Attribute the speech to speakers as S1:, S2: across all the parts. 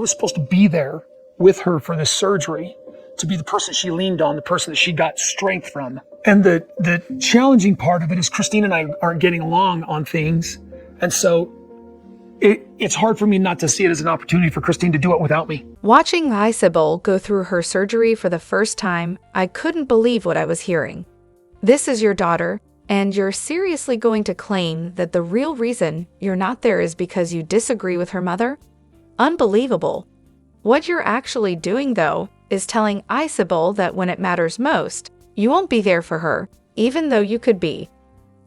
S1: was supposed to be there with her for this surgery, to be the person she leaned on, the person that she got strength from. And the challenging part of it is Christine and I aren't getting along on things. And so it's hard for me not to see it as an opportunity for Christine to do it without me.
S2: Watching Ysabel go through her surgery for the first time, I couldn't believe what I was hearing. This is your daughter, and you're seriously going to claim that the real reason you're not there is because you disagree with her mother? Unbelievable. What you're actually doing, though, is telling Ysabel that when it matters most, you won't be there for her, even though you could be.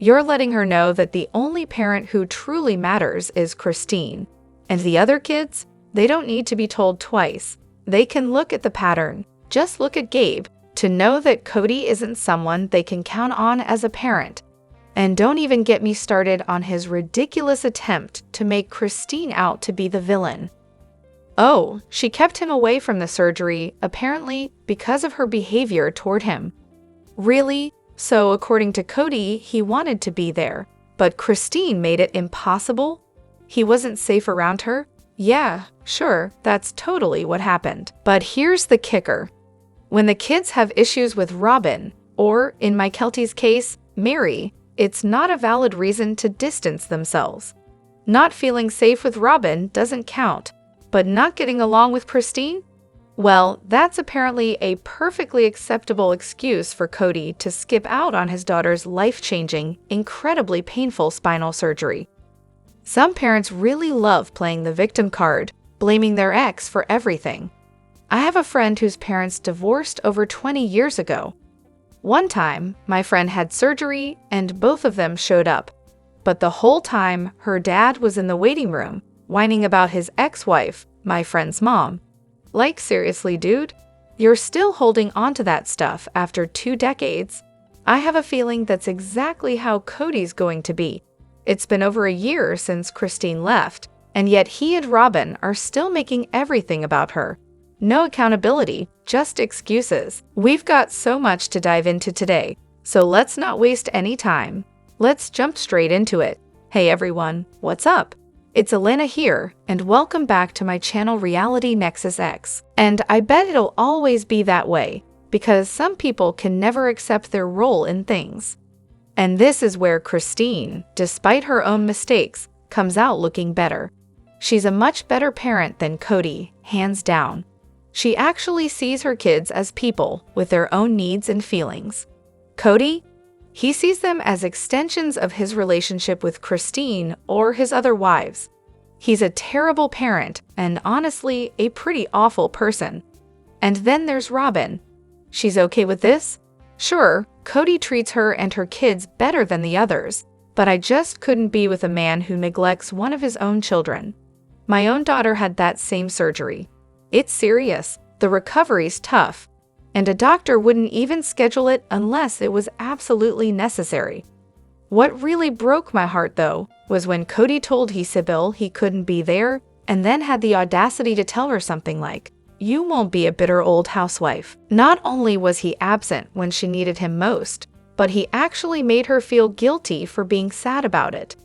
S2: You're letting her know that the only parent who truly matters is Christine. And the other kids, they don't need to be told twice. They can look at the pattern. Just look at Gabe to know that Kody isn't someone they can count on as a parent. And don't even get me started on his ridiculous attempt to make Christine out to be the villain. Oh, she kept him away from the surgery, apparently because of her behavior toward him. Really? So according to Kody, he wanted to be there, but Christine made it impossible? He wasn't safe around her? Yeah, sure, that's totally what happened. But here's the kicker. When the kids have issues with Robyn, or in my Kelty's case, Mary, it's not a valid reason to distance themselves. Not feeling safe with Robyn doesn't count, but not getting along with Christine? Well, that's apparently a perfectly acceptable excuse for Kody to skip out on his daughter's life-changing, incredibly painful spinal surgery. Some parents really love playing the victim card, blaming their ex for everything. I have a friend whose parents divorced over 20 years ago. One time, my friend had surgery and both of them showed up. But the whole time, her dad was in the waiting room, whining about his ex-wife, my friend's mom. Like, seriously, dude? You're still holding on to that stuff after 2 decades? I have a feeling that's exactly how Kody's going to be. It's been over a year since Christine left, and yet he and Robyn are still making everything about her. No accountability, just excuses. We've got so much to dive into today, so let's not waste any time. Let's jump straight into it. Hey everyone, what's up? It's Elena here, and welcome back to my channel Reality Nexus X. And I bet it'll always be that way, because some people can never accept their role in things. And this is where Christine, despite her own mistakes, comes out looking better. She's a much better parent than Kody, hands down. She actually sees her kids as people with their own needs and feelings. Kody? He sees them as extensions of his relationship with Christine or his other wives. He's a terrible parent and honestly a pretty awful person. And then there's Robyn. She's okay with this? Sure, Kody treats her and her kids better than the others, but I just couldn't be with a man who neglects one of his own children. My own daughter had that same surgery. It's serious, the recovery's tough, and a doctor wouldn't even schedule it unless it was absolutely necessary. What really broke my heart, though, was when Kody told Ysabel he couldn't be there and then had the audacity to tell her something like, "You won't be a bitter old housewife." Not only was he absent when she needed him most, but he actually made her feel guilty for being sad about it.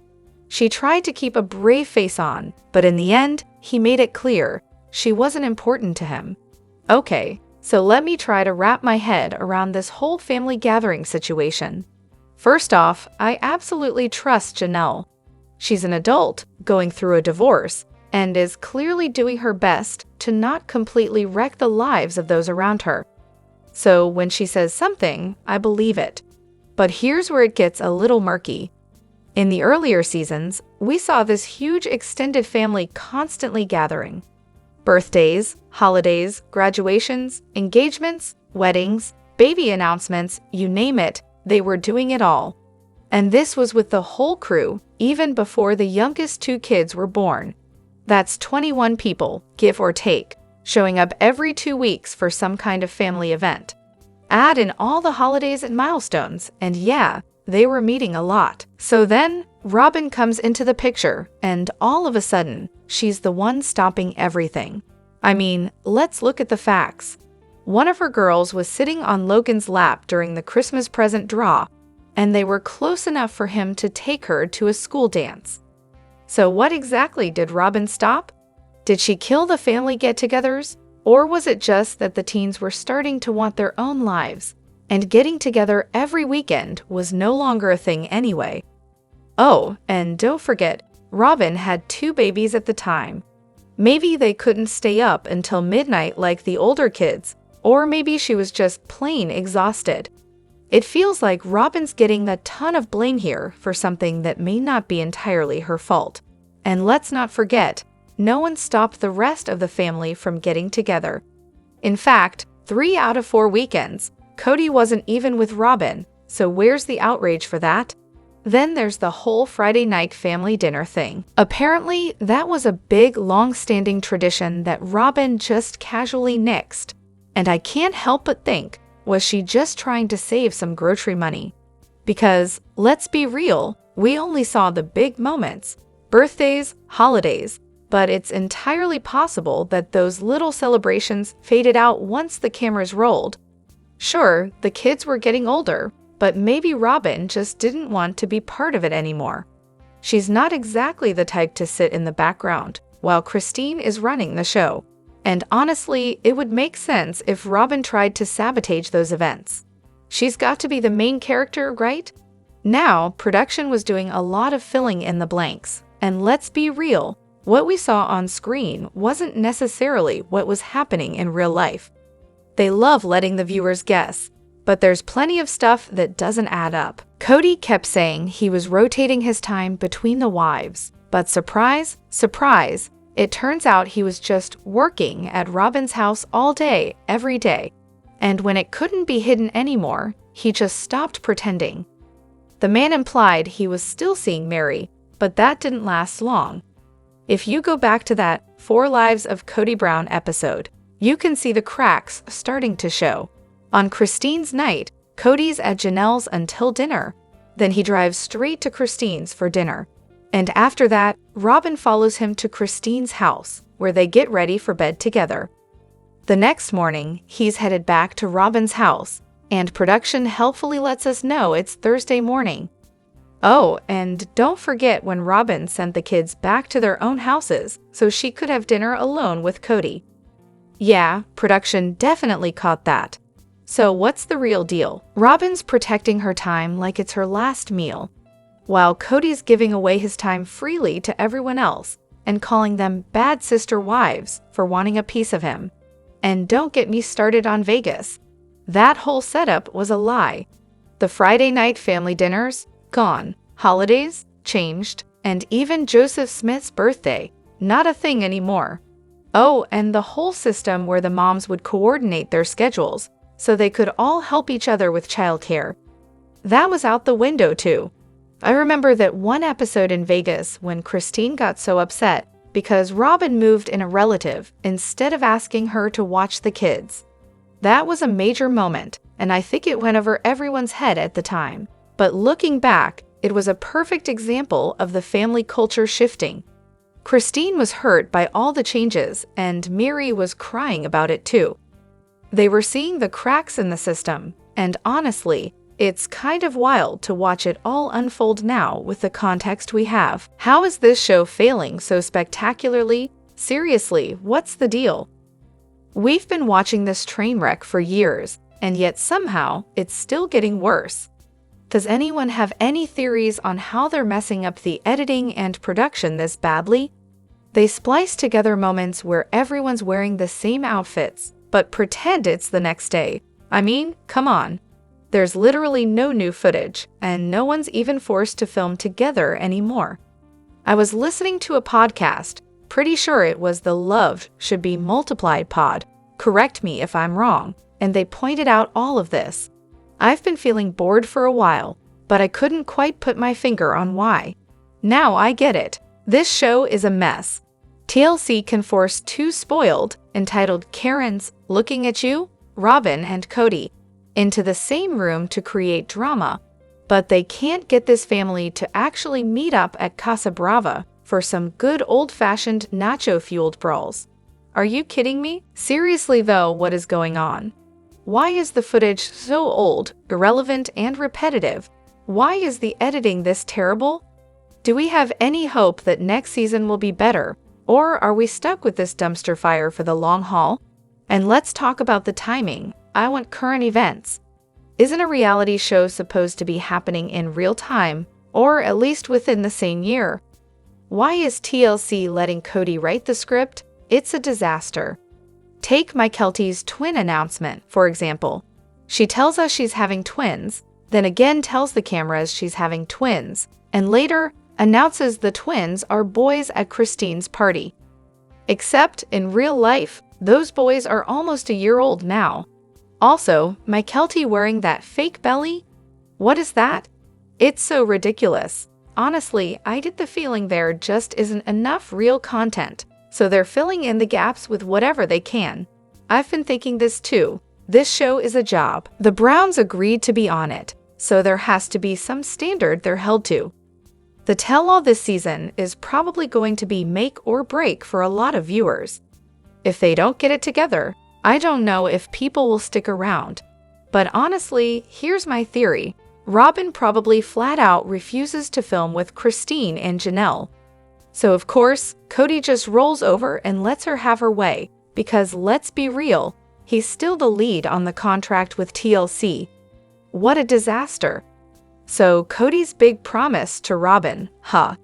S2: She tried to keep a brave face on, but in the end, he made it clear she wasn't important to him. Okay. So let me try to wrap my head around this whole family gathering situation. First off, I absolutely trust Janelle. She's an adult going through a divorce and is clearly doing her best to not completely wreck the lives of those around her. So when she says something, I believe it. But here's where it gets a little murky. In the earlier seasons, we saw this huge extended family constantly gathering. Birthdays, holidays, graduations, engagements, weddings, baby announcements, you name it, they were doing it all. And this was with the whole crew, even before the youngest 2 kids were born. That's 21 people, give or take, showing up every 2 weeks for some kind of family event. Add in all the holidays and milestones, and yeah, they were meeting a lot. So then, Robyn comes into the picture, and all of a sudden, she's the one stopping everything. I mean, let's look at the facts. One of her girls was sitting on Logan's lap during the Christmas present draw, and they were close enough for him to take her to a school dance. So what exactly did Robyn stop? Did she kill the family get-togethers? Or was it just that the teens were starting to want their own lives, and getting together every weekend was no longer a thing anyway? Oh, and don't forget, Robyn had 2 babies at the time. Maybe they couldn't stay up until midnight like the older kids, or maybe she was just plain exhausted. It feels like Robyn's getting a ton of blame here for something that may not be entirely her fault. And let's not forget, no one stopped the rest of the family from getting together. In fact, 3 out of 4 weekends, Kody wasn't even with Robyn, so where's the outrage for that? Then there's the whole Friday night family dinner thing. Apparently, that was a big, long-standing tradition that Robyn just casually nixed. And I can't help but think, was she just trying to save some grocery money? Because, let's be real, we only saw the big moments, birthdays, holidays, but it's entirely possible that those little celebrations faded out once the cameras rolled. Sure, the kids were getting older, but maybe Robyn just didn't want to be part of it anymore. She's not exactly the type to sit in the background while Christine is running the show. And honestly, it would make sense if Robyn tried to sabotage those events. She's got to be the main character, right? Now, production was doing a lot of filling in the blanks. And let's be real, what we saw on screen wasn't necessarily what was happening in real life. They love letting the viewers guess, but there's plenty of stuff that doesn't add up. Kody kept saying he was rotating his time between the wives, but surprise, surprise, it turns out he was just working at Robyn's house all day, every day. And when it couldn't be hidden anymore, he just stopped pretending. The man implied he was still seeing Mary, but that didn't last long. If you go back to that 4 Lives of Kody Brown episode, you can see the cracks starting to show. On Christine's night, Kody's at Janelle's until dinner. Then he drives straight to Christine's for dinner. And after that, Robyn follows him to Christine's house, where they get ready for bed together. The next morning, he's headed back to Robyn's house, and production helpfully lets us know it's Thursday morning. Oh, and don't forget when Robyn sent the kids back to their own houses so she could have dinner alone with Kody. Yeah, production definitely caught that. So what's the real deal? Robyn's protecting her time like it's her last meal, while Kody's giving away his time freely to everyone else and calling them bad sister wives for wanting a piece of him. And don't get me started on Vegas. That whole setup was a lie. The Friday night family dinners, gone. Holidays, changed. And even Joseph Smith's birthday, not a thing anymore. Oh, and the whole system where the moms would coordinate their schedules so they could all help each other with childcare. That was out the window too. I remember that one episode in Vegas when Christine got so upset because Robyn moved in a relative instead of asking her to watch the kids. That was a major moment, and I think it went over everyone's head at the time. But looking back, it was a perfect example of the family culture shifting. Christine was hurt by all the changes, and Mary was crying about it too. They were seeing the cracks in the system, and honestly, it's kind of wild to watch it all unfold now with the context we have. How is this show failing so spectacularly? Seriously, what's the deal? We've been watching this train wreck for years, and yet somehow it's still getting worse. Does anyone have any theories on how they're messing up the editing and production this badly? They splice together moments where everyone's wearing the same outfits, but pretend it's the next day. I mean, come on. There's literally no new footage, and no one's even forced to film together anymore. I was listening to a podcast, pretty sure it was the Love Should Be Multiplied pod. Correct me if I'm wrong, and they pointed out all of this. I've been feeling bored for a while, but I couldn't quite put my finger on why. Now I get it. This show is a mess. TLC can force 2 spoiled, entitled Karens Looking at You, Robyn and Kody, into the same room to create drama, but they can't get this family to actually meet up at Casa Brava for some good old-fashioned nacho-fueled brawls. Are you kidding me? Seriously though, what is going on? Why is the footage so old, irrelevant, and repetitive? Why is the editing this terrible? Do we have any hope that next season will be better, Or are we stuck with this dumpster fire for the long haul? And let's talk about the timing. I want current events. Isn't a reality show supposed to be happening in real time, or at least within the same year? Why is TLC letting Kody write the script? It's a disaster. Take Mykelti's twin announcement, for example. She tells us she's having twins, then again tells the cameras she's having twins, and later announces the twins are boys at Christine's party. Except in real life, those boys are almost a year old now. Also, Mykelti wearing that fake belly? What is that? It's so ridiculous. Honestly, I get the feeling there just isn't enough real content, so they're filling in the gaps with whatever they can. I've been thinking this too. This show is a job. The Browns agreed to be on it, so there has to be some standard they're held to. The tell-all this season is probably going to be make or break for a lot of viewers. If they don't get it together, I don't know if people will stick around. But honestly, here's my theory. Robyn probably flat out refuses to film with Christine and Janelle. So of course, Kody just rolls over and lets her have her way, because let's be real, he's still the lead on the contract with TLC. What a disaster. So Kody's big promise to Robyn, huh?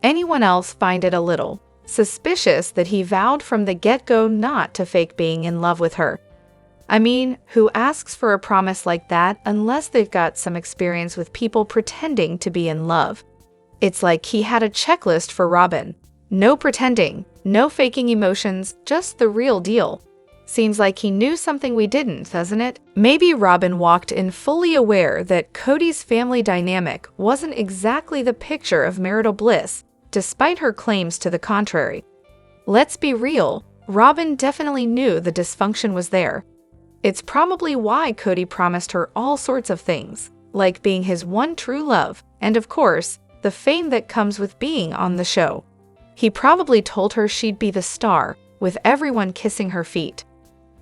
S2: Anyone else find it a little suspicious that he vowed from the get-go not to fake being in love with her? I mean, who asks for a promise like that unless they've got some experience with people pretending to be in love? It's like he had a checklist for Robyn. No pretending, no faking emotions, just the real deal. Seems like he knew something we didn't, doesn't it? Maybe Robyn walked in fully aware that Kody's family dynamic wasn't exactly the picture of marital bliss, despite her claims to the contrary. Let's be real, Robyn definitely knew the dysfunction was there. It's probably why Kody promised her all sorts of things, like being his one true love, and of course, the fame that comes with being on the show. He probably told her she'd be the star, with everyone kissing her feet.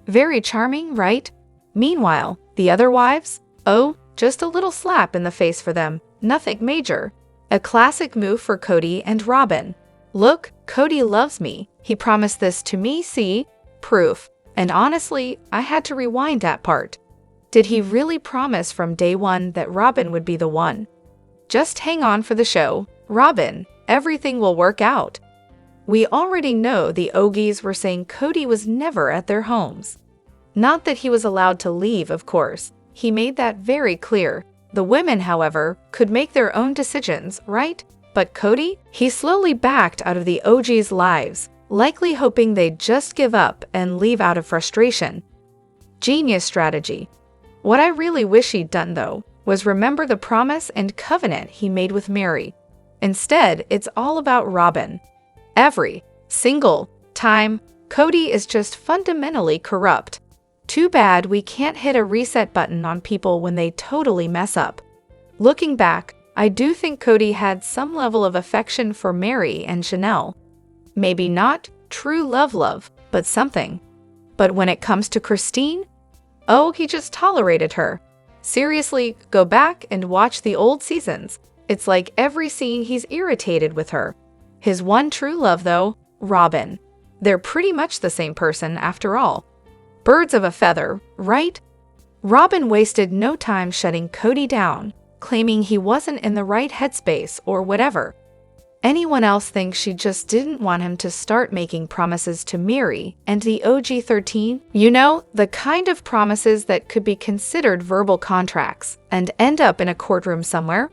S2: Very charming, right? Meanwhile, the other wives? Oh, just a little slap in the face for them, nothing major. A classic move for Kody and Robyn. Look, Kody loves me. He promised this to me, see? Proof. And honestly, I had to rewind that part. Did he really promise from day one that Robyn would be the one? Just hang on for the show. Robyn, everything will work out. We already know the Ogies were saying Kody was never at their homes. Not that he was allowed to leave, of course. He made that very clear. The women, however, could make their own decisions, right? But Kody? He slowly backed out of the OG's lives, likely hoping they'd just give up and leave out of frustration. Genius strategy. What I really wish he'd done, though, was remember the promise and covenant he made with Mary. Instead, it's all about Robyn. Every single time, Kody is just fundamentally corrupt. Too bad we can't hit a reset button on people when they totally mess up. Looking back, I do think Kody had some level of affection for Mary and Janelle. Maybe not true love, but something. But when it comes to Christine, oh, he just tolerated her. Seriously, go back and watch the old seasons. It's like every scene he's irritated with her. His one true love, though, Robyn. They're pretty much the same person after all. Birds of a feather, right? Robyn wasted no time shutting Kody down, claiming he wasn't in the right headspace or whatever. Anyone else thinks she just didn't want him to start making promises to Miri and the OG 13? You know, the kind of promises that could be considered verbal contracts and end up in a courtroom somewhere?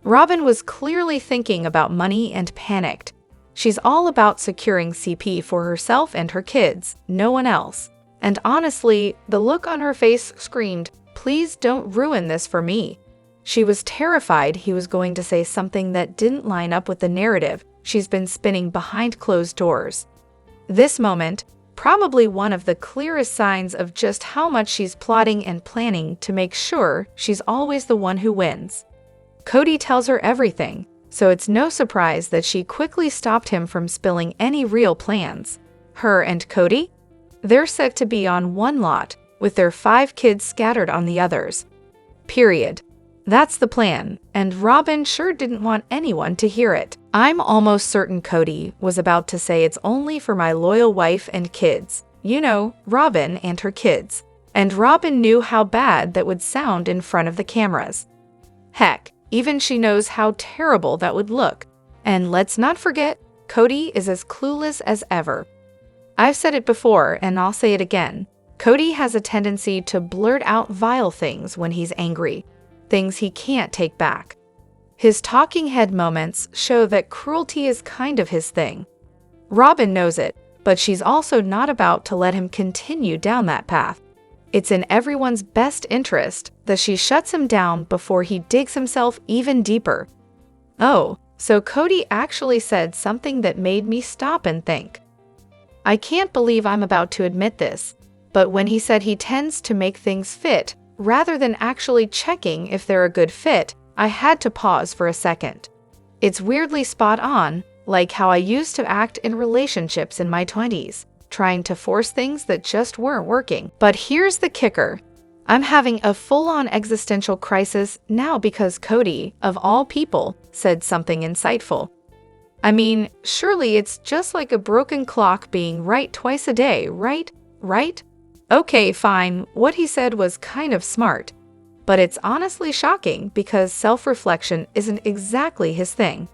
S2: Robyn was clearly thinking about money and panicked. She's all about securing CP for herself and her kids, no one else. And honestly, the look on her face screamed, "Please don't ruin this for me." She was terrified he was going to say something that didn't line up with the narrative she's been spinning behind closed doors. This moment, probably one of the clearest signs of just how much she's plotting and planning to make sure she's always the one who wins. Kody tells her everything, so it's no surprise that she quickly stopped him from spilling any real plans. Her and Kody? They're set to be on one lot, with their 5 kids scattered on the others. Period. That's the plan, and Robyn sure didn't want anyone to hear it. I'm almost certain Kody was about to say it's only for my loyal wife and kids. You know, Robyn and her kids. And Robyn knew how bad that would sound in front of the cameras. Heck, even she knows how terrible that would look. And let's not forget, Kody is as clueless as ever. I've said it before, and I'll say it again. Kody has a tendency to blurt out vile things when he's angry, things he can't take back. His talking head moments show that cruelty is kind of his thing. Robyn knows it, but she's also not about to let him continue down that path. It's in everyone's best interest that she shuts him down before he digs himself even deeper. Oh, so Kody actually said something that made me stop and think. I can't believe I'm about to admit this, but when he said he tends to make things fit, rather than actually checking if they're a good fit, I had to pause for a second. It's weirdly spot on, like how I used to act in relationships in my 20s. Trying to force things that just weren't working. But here's the kicker. I'm having a full-on existential crisis now because Kody, of all people, said something insightful. I mean, surely it's just like a broken clock being right twice a day, right? Right? Okay, fine, what he said was kind of smart. But it's honestly shocking because self-reflection isn't exactly his thing.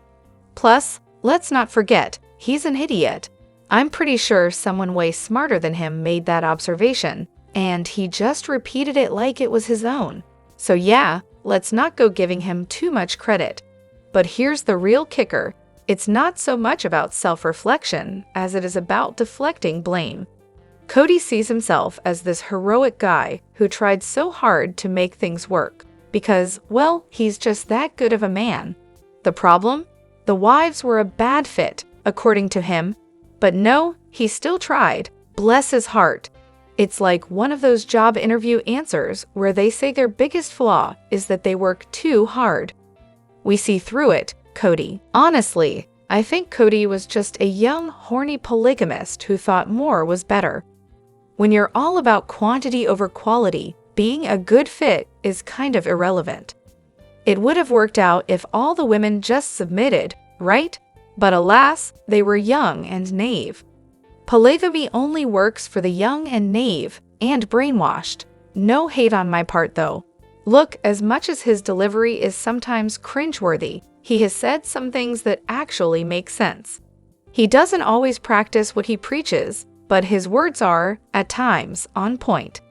S2: Plus, let's not forget, he's an idiot. I'm pretty sure someone way smarter than him made that observation, and he just repeated it like it was his own. So yeah, let's not go giving him too much credit. But here's the real kicker. It's not so much about self-reflection as it is about deflecting blame. Kody sees himself as this heroic guy who tried so hard to make things work because, well, he's just that good of a man. The problem? The wives were a bad fit, according to him. But no, he still tried. Bless his heart. It's like one of those job interview answers where they say their biggest flaw is that they work too hard. We see through it, Kody. Honestly, I think Kody was just a young, horny polygamist who thought more was better. When you're all about quantity over quality, being a good fit is kind of irrelevant. It would have worked out if all the women just submitted, right? But alas, they were young and naive. Polygamy only works for the young and naive, and brainwashed. No hate on my part though. Look, as much as his delivery is sometimes cringeworthy, he has said some things that actually make sense. He doesn't always practice what he preaches, but his words are, at times, on point.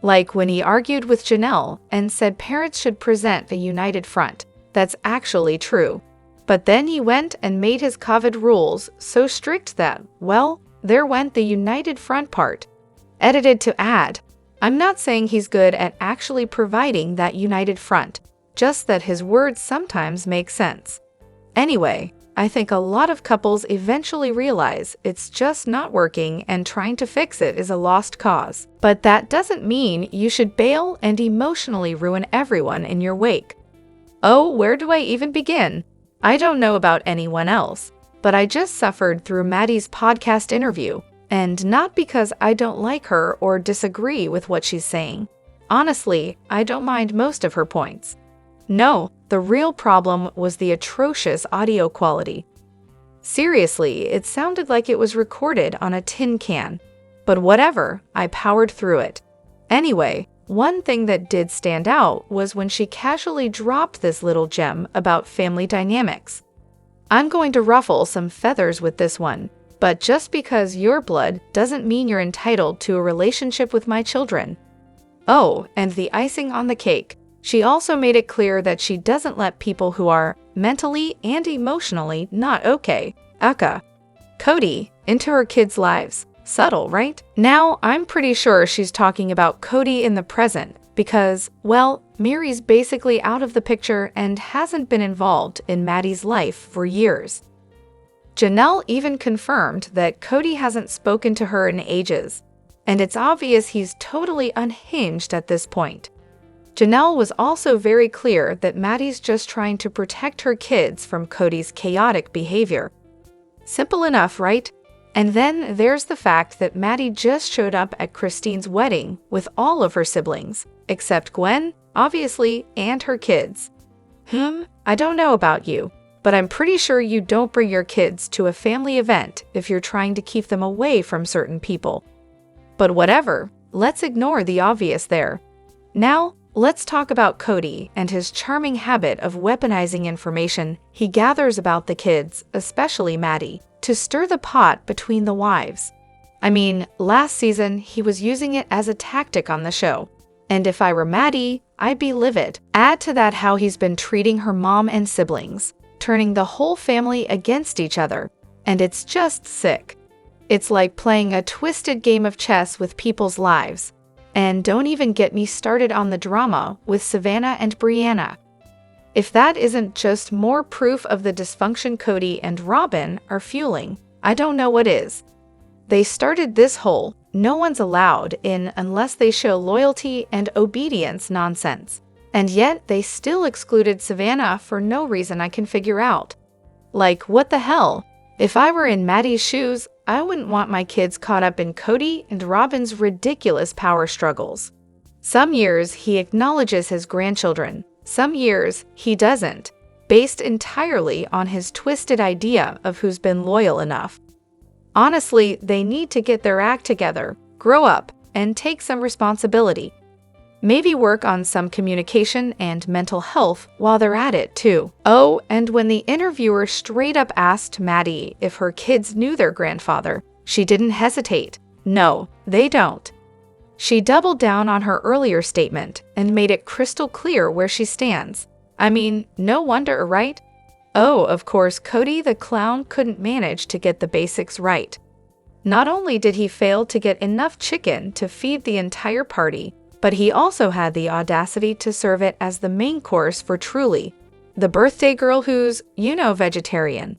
S2: Like when he argued with Janelle and said parents should present a united front. That's actually true. But then he went and made his COVID rules so strict that, well, there went the united front part. Edited to add. I'm not saying he's good at actually providing that united front, just that his words sometimes make sense. Anyway, I think a lot of couples eventually realize it's just not working and trying to fix it is a lost cause. But that doesn't mean you should bail and emotionally ruin everyone in your wake. Oh, where do I even begin? I don't know about anyone else, but I just suffered through Meddie's podcast interview, and not because I don't like her or disagree with what she's saying. Honestly, I don't mind most of her points. No, the real problem was the atrocious audio quality. Seriously, it sounded like it was recorded on a tin can. But whatever, I powered through it. Anyway, one thing that did stand out was when she casually dropped this little gem about family dynamics. I'm going to ruffle some feathers with this one, but just because you're blood doesn't mean you're entitled to a relationship with my children. Oh, and the icing on the cake. She also made it clear that she doesn't let people who are mentally and emotionally not okay, Kody, into her kids' lives. Subtle, right? Now, I'm pretty sure she's talking about Kody in the present because, well, Miri's basically out of the picture and hasn't been involved in Meddie's life for years. Janelle even confirmed that Kody hasn't spoken to her in ages, and it's obvious he's totally unhinged at this point. Janelle was also very clear that Meddie's just trying to protect her kids from Kody's chaotic behavior. Simple enough, right? And then there's the fact that Meddie just showed up at Christine's wedding with all of her siblings, except Gwen, obviously, and her kids. I don't know about you, but I'm pretty sure you don't bring your kids to a family event if you're trying to keep them away from certain people. But whatever, let's ignore the obvious there. Now, let's talk about Kody and his charming habit of weaponizing information he gathers about the kids, especially Meddie, to stir the pot between the wives. I mean, last season he was using it as a tactic on the show. And if I were Meddie, I'd be livid. Add to that how he's been treating her mom and siblings, turning the whole family against each other. And it's just sick. It's like playing a twisted game of chess with people's lives. And don't even get me started on the drama with Savannah and Brianna. If that isn't just more proof of the dysfunction Kody and Robyn are fueling, I don't know what is. They started this whole "no one's allowed in unless they show loyalty and obedience" nonsense. And yet they still excluded Savannah for no reason I can figure out. Like, what the hell? If I were in Meddie's shoes, I wouldn't want my kids caught up in Kody and Robyn's ridiculous power struggles. Some years he acknowledges his grandchildren, some years he doesn't, based entirely on his twisted idea of who's been loyal enough. Honestly, they need to get their act together, grow up, and take some responsibility. Maybe work on some communication and mental health while they're at it, too. Oh, and when the interviewer straight up asked Meddie if her kids knew their grandfather, she didn't hesitate. No, they don't. She doubled down on her earlier statement and made it crystal clear where she stands. I mean, no wonder, right? Oh, of course, Kody the clown couldn't manage to get the basics right. Not only did he fail to get enough chicken to feed the entire party, but he also had the audacity to serve it as the main course for Truly, the birthday girl who's, vegetarian.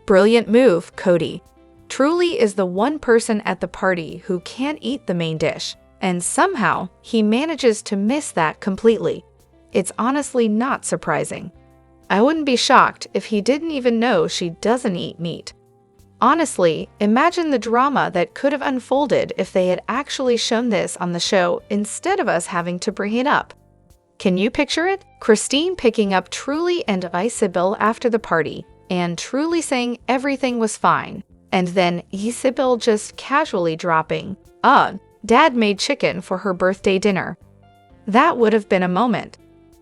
S2: Brilliant move, Kody. Truly is the one person at the party who can't eat the main dish, and somehow he manages to miss that completely. It's honestly not surprising. I wouldn't be shocked if he didn't even know she doesn't eat meat. Honestly, imagine the drama that could have unfolded if they had actually shown this on the show instead of us having to bring it up. Can you picture it? Christine picking up Truly and Ysabel after the party, and Truly saying everything was fine, and then Ysabel just casually dropping, Dad made chicken for her birthday dinner. That would have been a moment.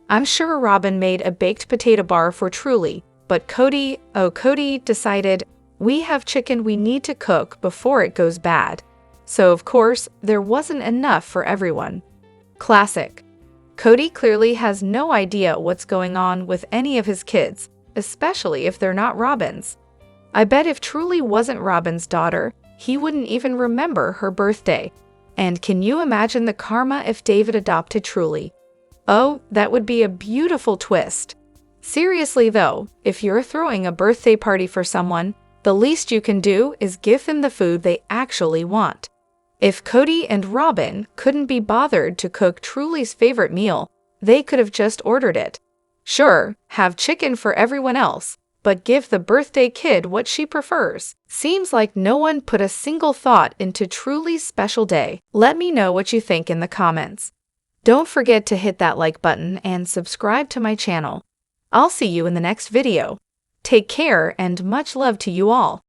S2: I'm sure Robyn made a baked potato bar for Truly, but Kody decided, we have chicken we need to cook before it goes bad. So of course, there wasn't enough for everyone. Classic. Kody clearly has no idea what's going on with any of his kids, especially if they're not Robyn's. I bet if Truly wasn't Robyn's daughter, he wouldn't even remember her birthday. And can you imagine the karma if David adopted Truly? Oh, that would be a beautiful twist. Seriously though, if you're throwing a birthday party for someone, the least you can do is give them the food they actually want. If Kody and Robyn couldn't be bothered to cook Truly's favorite meal, they could have just ordered it. Sure, have chicken for everyone else, but give the birthday kid what she prefers. Seems like no one put a single thought into Truly's special day. Let me know what you think in the comments. Don't forget to hit that like button and subscribe to my channel. I'll see you in the next video. Take care and much love to you all.